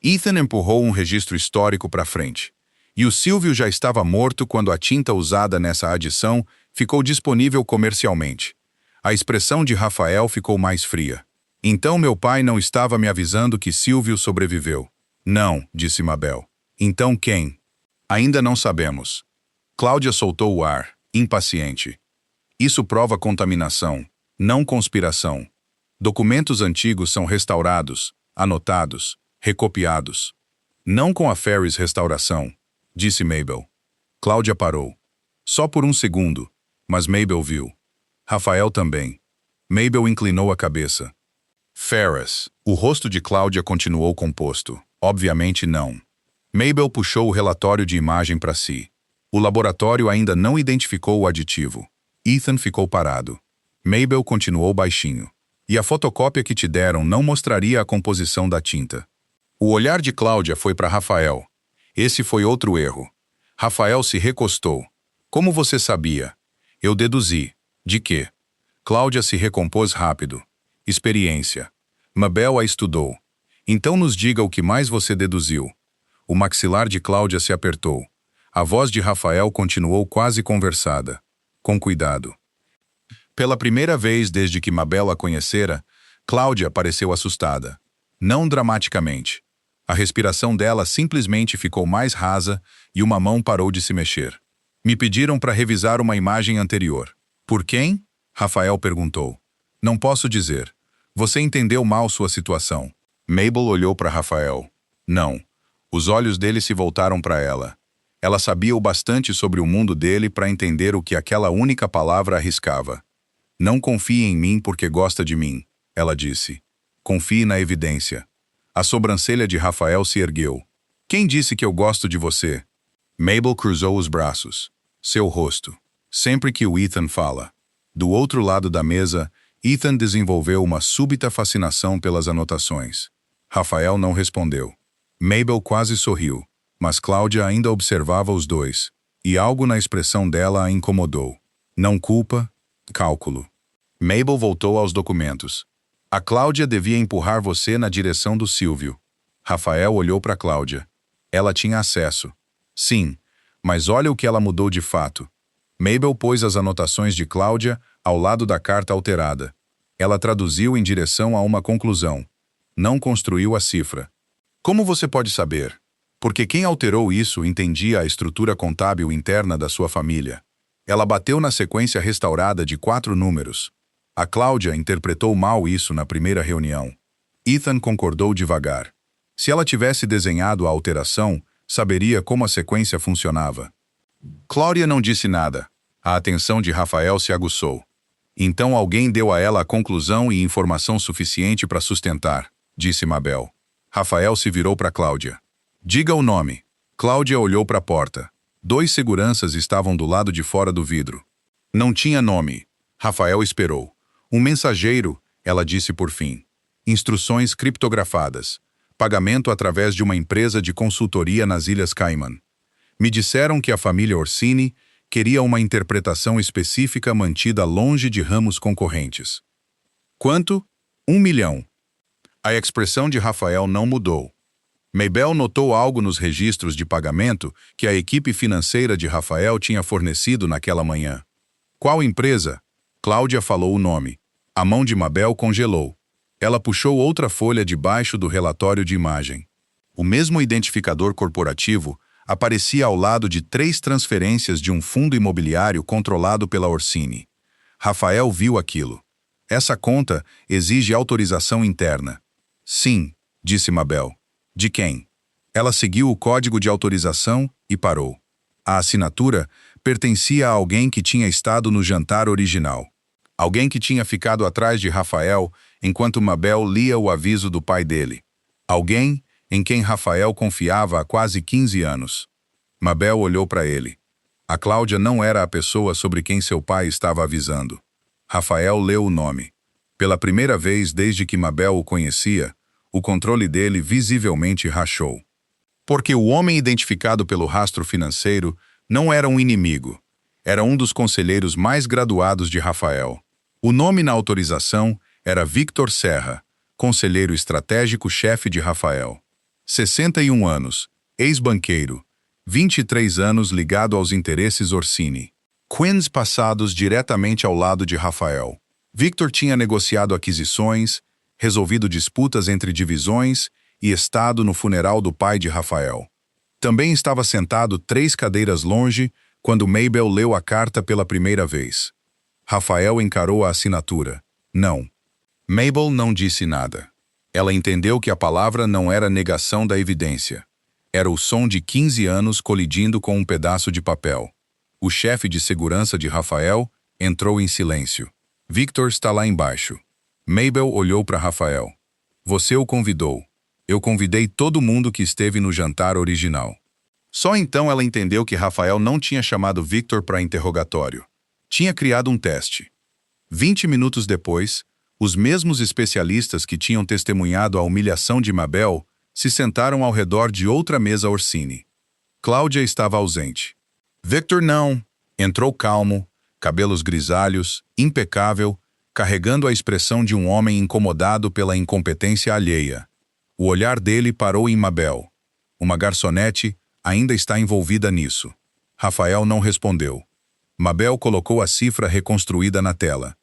Ethan empurrou um registro histórico para frente. E o Silvio já estava morto quando a tinta usada nessa adição ficou disponível comercialmente. A expressão de Rafael ficou mais fria. Então meu pai não estava me avisando que Silvio sobreviveu. Não, disse Mabel. Então quem? Ainda não sabemos. Cláudia soltou o ar, impaciente. Isso prova contaminação, não conspiração. Documentos antigos são restaurados, anotados, recopiados. Não com a Ferris Restauração, disse Mabel. Cláudia parou. Só por um segundo, mas Mabel viu. Rafael também. Mabel inclinou a cabeça. Ferris. O rosto de Cláudia continuou composto. Obviamente não. Mabel puxou o relatório de imagem para si. O laboratório ainda não identificou o aditivo. Ethan ficou parado. Mabel continuou baixinho. E a fotocópia que te deram não mostraria a composição da tinta. O olhar de Cláudia foi para Rafael. Esse foi outro erro. Rafael se recostou. Como você sabia? Eu deduzi. De quê? Cláudia se recompôs rápido. Experiência. Mabel a estudou. Então nos diga o que mais você deduziu. O maxilar de Cláudia se apertou. A voz de Rafael continuou quase conversada. Com cuidado. Pela primeira vez desde que Mabel a conhecera, Cláudia pareceu assustada. Não dramaticamente. A respiração dela simplesmente ficou mais rasa e uma mão parou de se mexer. Me pediram para revisar uma imagem anterior. Por quem? Rafael perguntou. Não posso dizer. Você entendeu mal sua situação. Mabel olhou para Rafael. Não. Os olhos dele se voltaram para ela. Ela sabia o bastante sobre o mundo dele para entender o que aquela única palavra arriscava. Não confie em mim porque gosta de mim, ela disse. Confie na evidência. A sobrancelha de Rafael se ergueu. Quem disse que eu gosto de você? Mabel cruzou os braços. Seu rosto. Sempre que o Ethan fala. Do outro lado da mesa, Ethan desenvolveu uma súbita fascinação pelas anotações. Rafael não respondeu. Mabel quase sorriu, mas Cláudia ainda observava os dois, e algo na expressão dela a incomodou. Não culpa, cálculo. Mabel voltou aos documentos. A Cláudia devia empurrar você na direção do Silvio. Rafael olhou para Cláudia. Ela tinha acesso. Sim, mas olha o que ela mudou de fato. Mabel pôs as anotações de Cláudia ao lado da carta alterada. Ela traduziu em direção a uma conclusão. Não construiu a cifra. Como você pode saber? Porque quem alterou isso entendia a estrutura contábil interna da sua família. Ela bateu na sequência restaurada de 4 números. A Cláudia interpretou mal isso na primeira reunião. Ethan concordou devagar. Se ela tivesse desenhado a alteração, saberia como a sequência funcionava. Cláudia não disse nada. A atenção de Rafael se aguçou. Então alguém deu a ela a conclusão e informação suficiente para sustentar, disse Mabel. Rafael se virou para Cláudia. Diga o nome. Cláudia olhou para a porta. 2 seguranças estavam do lado de fora do vidro. Não tinha nome. Rafael esperou. Um mensageiro, ela disse por fim. Instruções criptografadas. Pagamento através de uma empresa de consultoria nas Ilhas Cayman. Me disseram que a família Orsini queria uma interpretação específica mantida longe de ramos concorrentes. Quanto? 1 milhão. A expressão de Rafael não mudou. Mabel notou algo nos registros de pagamento que a equipe financeira de Rafael tinha fornecido naquela manhã. Qual empresa? Cláudia falou o nome. A mão de Mabel congelou. Ela puxou outra folha debaixo do relatório de imagem. O mesmo identificador corporativo aparecia ao lado de 3 transferências de um fundo imobiliário controlado pela Orsini. Rafael viu aquilo. Essa conta exige autorização interna. Sim, disse Mabel. De quem? Ela seguiu o código de autorização e parou. A assinatura pertencia a alguém que tinha estado no jantar original. Alguém que tinha ficado atrás de Rafael enquanto Mabel lia o aviso do pai dele. Alguém em quem Rafael confiava há quase 15 anos. Mabel olhou para ele. A Cláudia não era a pessoa sobre quem seu pai estava avisando. Rafael leu o nome. Pela primeira vez desde que Mabel o conhecia, o controle dele visivelmente rachou. Porque o homem identificado pelo rastro financeiro não era um inimigo. Era um dos conselheiros mais graduados de Rafael. O nome na autorização era Victor Serra, conselheiro estratégico-chefe de Rafael. 61 anos, ex-banqueiro, 23 anos ligado aos interesses Orsini. Queens passados diretamente ao lado de Rafael. Victor tinha negociado aquisições, resolvido disputas entre divisões e estado no funeral do pai de Rafael. Também estava sentado 3 cadeiras longe quando Mabel leu a carta pela primeira vez. Rafael encarou a assinatura. Não. Mabel não disse nada. Ela entendeu que a palavra não era negação da evidência. Era o som de 15 anos colidindo com um pedaço de papel. O chefe de segurança de Rafael entrou em silêncio. Victor está lá embaixo. Mabel olhou para Rafael. Você o convidou. Eu convidei todo mundo que esteve no jantar original. Só então ela entendeu que Rafael não tinha chamado Victor para interrogatório. Tinha criado um teste. 20 minutos depois, os mesmos especialistas que tinham testemunhado a humilhação de Mabel se sentaram ao redor de outra mesa Orsini. Cláudia estava ausente. Victor não. Entrou calmo, cabelos grisalhos, impecável, carregando a expressão de um homem incomodado pela incompetência alheia. O olhar dele parou em Mabel. Uma garçonete ainda está envolvida nisso. Rafael não respondeu. Mabel colocou a cifra reconstruída na tela.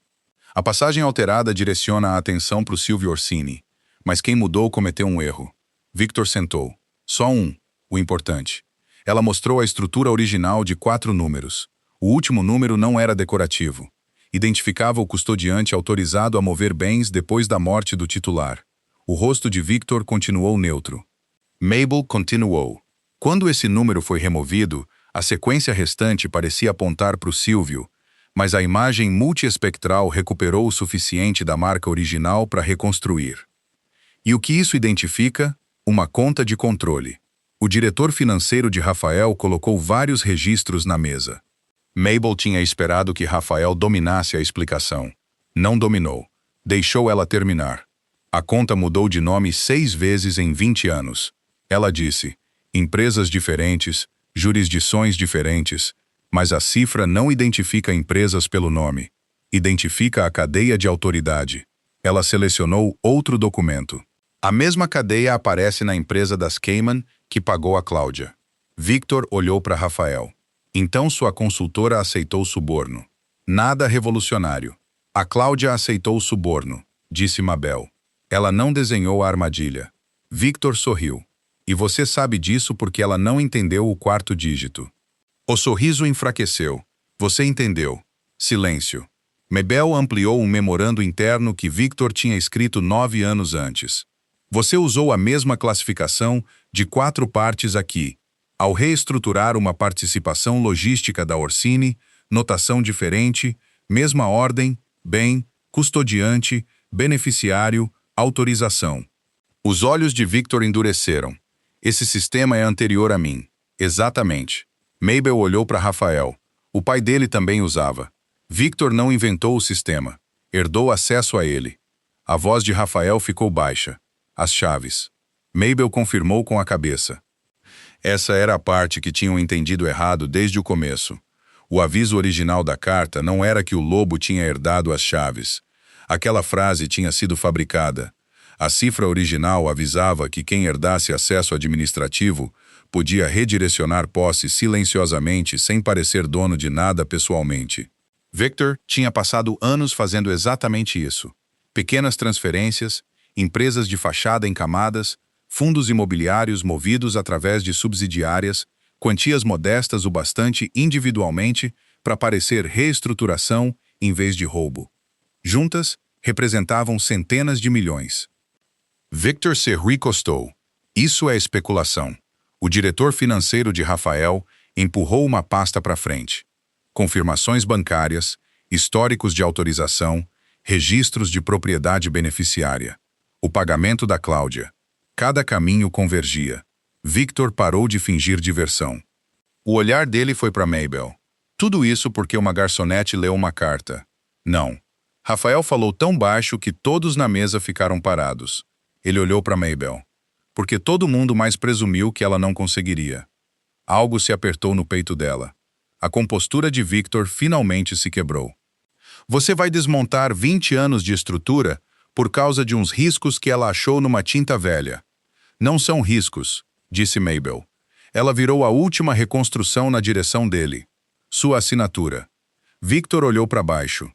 A passagem alterada direciona a atenção para o Silvio Orsini. Mas quem mudou cometeu um erro. Victor sentou. Só um, o importante. Ela mostrou a estrutura original de 4 números. O último número não era decorativo. Identificava o custodiante autorizado a mover bens depois da morte do titular. O rosto de Victor continuou neutro. Mabel continuou. Quando esse número foi removido, a sequência restante parecia apontar para o Silvio, mas a imagem multiespectral recuperou o suficiente da marca original para reconstruir. E o que isso identifica? Uma conta de controle. O diretor financeiro de Rafael colocou vários registros na mesa. Mabel tinha esperado que Rafael dominasse a explicação. Não dominou. Deixou ela terminar. A conta mudou de nome 6 vezes em 20 anos. Ela disse, empresas diferentes, jurisdições diferentes, mas a cifra não identifica empresas pelo nome. Identifica a cadeia de autoridade. Ela selecionou outro documento. A mesma cadeia aparece na empresa das Cayman, que pagou a Cláudia. Victor olhou para Rafael. Então sua consultora aceitou o suborno. Nada revolucionário. A Cláudia aceitou o suborno, disse Mabel. Ela não desenhou a armadilha. Victor sorriu. E você sabe disso porque ela não entendeu o 4º dígito. O sorriso enfraqueceu. Você entendeu. Silêncio. Mabel ampliou um memorando interno que Victor tinha escrito 9 anos antes. Você usou a mesma classificação de 4 partes aqui. Ao reestruturar uma participação logística da Orsini, notação diferente, mesma ordem, bem, custodiante, beneficiário, autorização. Os olhos de Victor endureceram. Esse sistema é anterior a mim. Exatamente. Mabel olhou para Rafael. O pai dele também usava. Victor não inventou o sistema. Herdou acesso a ele. A voz de Rafael ficou baixa. As chaves. Mabel confirmou com a cabeça. Essa era a parte que tinham entendido errado desde o começo. O aviso original da carta não era que o lobo tinha herdado as chaves. Aquela frase tinha sido fabricada. A cifra original avisava que quem herdasse acesso administrativo podia redirecionar posse silenciosamente sem parecer dono de nada pessoalmente. Victor tinha passado anos fazendo exatamente isso. Pequenas transferências, empresas de fachada em camadas, fundos imobiliários movidos através de subsidiárias, quantias modestas o bastante individualmente para parecer reestruturação em vez de roubo. Juntas, representavam centenas de milhões. Victor se recostou. Isso é especulação. O diretor financeiro de Rafael empurrou uma pasta para frente. Confirmações bancárias, históricos de autorização, registros de propriedade beneficiária. O pagamento da Cláudia. Cada caminho convergia. Victor parou de fingir diversão. O olhar dele foi para Mabel. Tudo isso porque uma garçonete leu uma carta. Não. Rafael falou tão baixo que todos na mesa ficaram parados. Ele olhou para Mabel. Porque todo mundo mais presumiu que ela não conseguiria. Algo se apertou no peito dela. A compostura de Victor finalmente se quebrou. Você vai desmontar 20 anos de estrutura por causa de uns riscos que ela achou numa tinta velha. Não são riscos, disse Mabel. Ela virou a última reconstrução na direção dele. Sua assinatura. Victor olhou para baixo.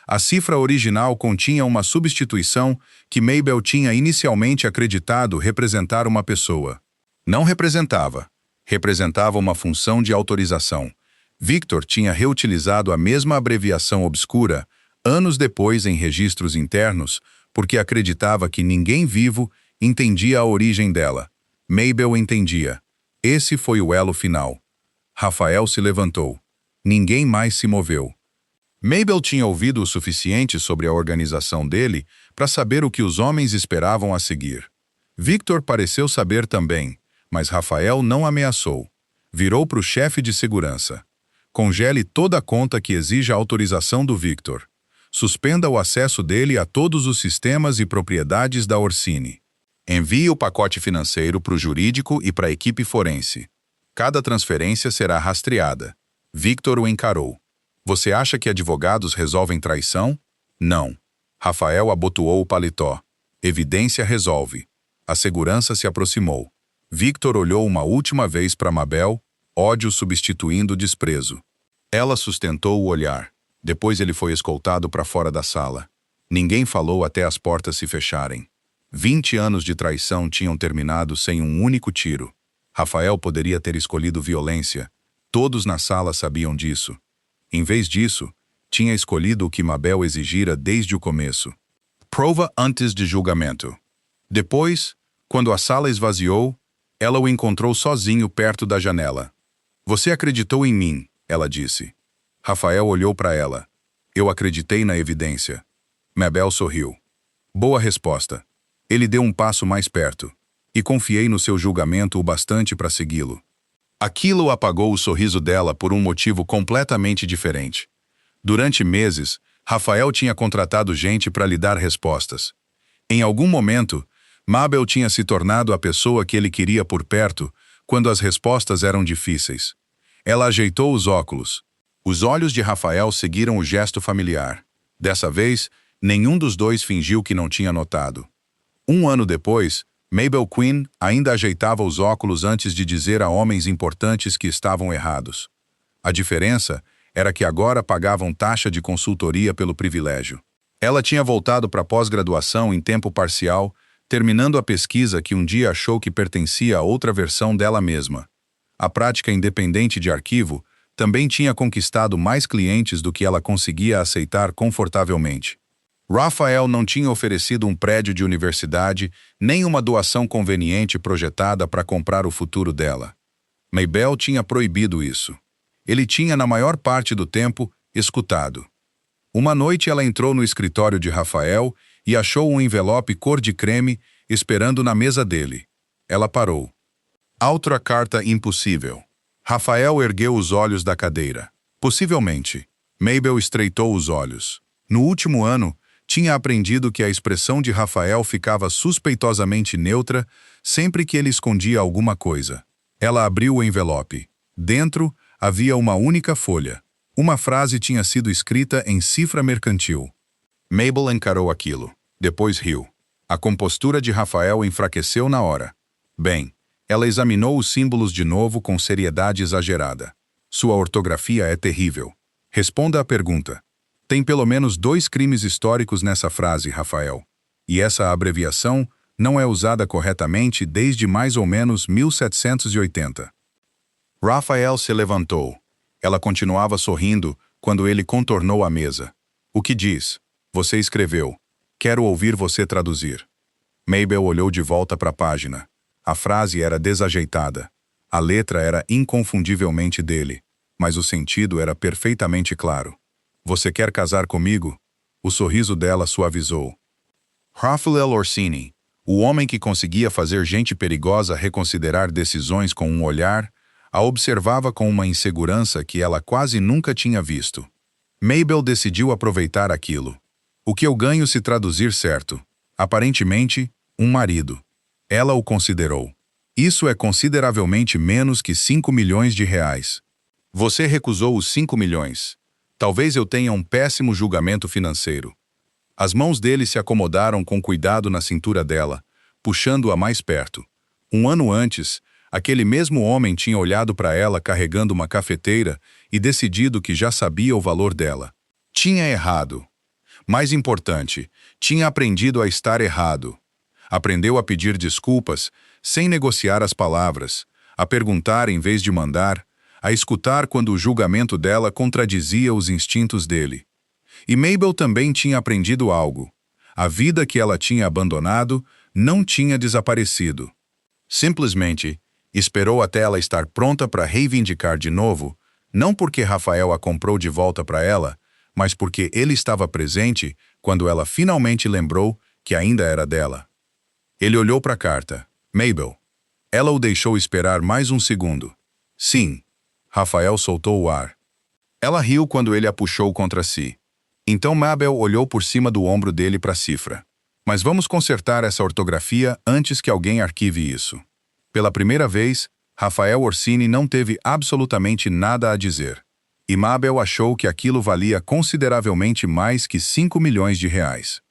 A cifra original continha uma substituição que Mabel tinha inicialmente acreditado representar uma pessoa. Não representava. Representava uma função de autorização. Victor tinha reutilizado a mesma abreviação obscura anos depois em registros internos, porque acreditava que ninguém vivo entendia a origem dela. Mabel entendia. Esse foi o elo final. Rafael se levantou. Ninguém mais se moveu. Mabel tinha ouvido o suficiente sobre a organização dele para saber o que os homens esperavam a seguir. Victor pareceu saber também, mas Rafael não ameaçou. Virou para o chefe de segurança. Congele toda a conta que exija a autorização do Victor. Suspenda o acesso dele a todos os sistemas e propriedades da Orsini. Envie o pacote financeiro para o jurídico e para a equipe forense. Cada transferência será rastreada. Victor o encarou. Você acha que advogados resolvem traição? Não. Rafael abotoou o paletó. Evidência resolve. A segurança se aproximou. Victor olhou uma última vez para Mabel, ódio substituindo desprezo. Ela sustentou o olhar. Depois ele foi escoltado para fora da sala. Ninguém falou até as portas se fecharem. 20 anos de traição tinham terminado sem um único tiro. Rafael poderia ter escolhido violência. Todos na sala sabiam disso. Em vez disso, tinha escolhido o que Mabel exigira desde o começo. Prova antes de julgamento. Depois, quando a sala esvaziou, ela o encontrou sozinho perto da janela. Você acreditou em mim, ela disse. Rafael olhou para ela. Eu acreditei na evidência. Mabel sorriu. Boa resposta. Ele deu um passo mais perto. E confiei no seu julgamento o bastante para segui-lo. Aquilo apagou o sorriso dela por um motivo completamente diferente. Durante meses, Rafael tinha contratado gente para lhe dar respostas. Em algum momento, Mabel tinha se tornado a pessoa que ele queria por perto quando as respostas eram difíceis. Ela ajeitou os óculos. Os olhos de Rafael seguiram o gesto familiar. Dessa vez, nenhum dos dois fingiu que não tinha notado. Um ano depois, Mabel Quinn ainda ajeitava os óculos antes de dizer a homens importantes que estavam errados. A diferença era que agora pagavam taxa de consultoria pelo privilégio. Ela tinha voltado para a pós-graduação em tempo parcial, terminando a pesquisa que um dia achou que pertencia a outra versão dela mesma. A prática independente de arquivo também tinha conquistado mais clientes do que ela conseguia aceitar confortavelmente. Rafael não tinha oferecido um prédio de universidade, nem uma doação conveniente projetada para comprar o futuro dela. Mabel tinha proibido isso. Ele tinha, na maior parte do tempo, escutado. Uma noite ela entrou no escritório de Rafael e achou um envelope cor de creme esperando na mesa dele. Ela parou. Outra carta impossível. Rafael ergueu os olhos da cadeira. Possivelmente. Mabel estreitou os olhos. No último ano, tinha aprendido que a expressão de Rafael ficava suspeitosamente neutra sempre que ele escondia alguma coisa. Ela abriu o envelope. Dentro, havia uma única folha. Uma frase tinha sido escrita em cifra mercantil. Mabel encarou aquilo. Depois riu. A compostura de Rafael enfraqueceu na hora. Bem, ela examinou os símbolos de novo com seriedade exagerada. Sua ortografia é terrível. Responda à pergunta. Tem pelo menos 2 crimes históricos nessa frase, Rafael. E essa abreviação não é usada corretamente desde mais ou menos 1780. Rafael se levantou. Ela continuava sorrindo quando ele contornou a mesa. O que diz? Você escreveu. Quero ouvir você traduzir. Mabel olhou de volta para a página. A frase era desajeitada. A letra era inconfundivelmente dele, mas o sentido era perfeitamente claro. Você quer casar comigo? O sorriso dela suavizou. Rafael Orsini, o homem que conseguia fazer gente perigosa reconsiderar decisões com um olhar, a observava com uma insegurança que ela quase nunca tinha visto. Mabel decidiu aproveitar aquilo. O que eu ganho se traduzir certo? Aparentemente, um marido. Ela o considerou. Isso é consideravelmente menos que 5 milhões de reais. Você recusou os 5 milhões. Talvez eu tenha um péssimo julgamento financeiro. As mãos dele se acomodaram com cuidado na cintura dela, puxando-a mais perto. Um ano antes, aquele mesmo homem tinha olhado para ela carregando uma cafeteira e decidido que já sabia o valor dela. Tinha errado. Mais importante, tinha aprendido a estar errado. Aprendeu a pedir desculpas, sem negociar as palavras, a perguntar em vez de mandar, a escutar quando o julgamento dela contradizia os instintos dele. E Mabel também tinha aprendido algo. A vida que ela tinha abandonado não tinha desaparecido. Simplesmente, esperou até ela estar pronta para reivindicar de novo, não porque Rafael a comprou de volta para ela, mas porque ele estava presente quando ela finalmente lembrou que ainda era dela. Ele olhou para a carta. Mabel. Ela o deixou esperar mais um segundo. Sim. Rafael soltou o ar. Ela riu quando ele a puxou contra si. Então Mabel olhou por cima do ombro dele para a cifra. Mas vamos consertar essa ortografia antes que alguém arquive isso. Pela primeira vez, Rafael Orsini não teve absolutamente nada a dizer. E Mabel achou que aquilo valia consideravelmente mais que 5 milhões de reais.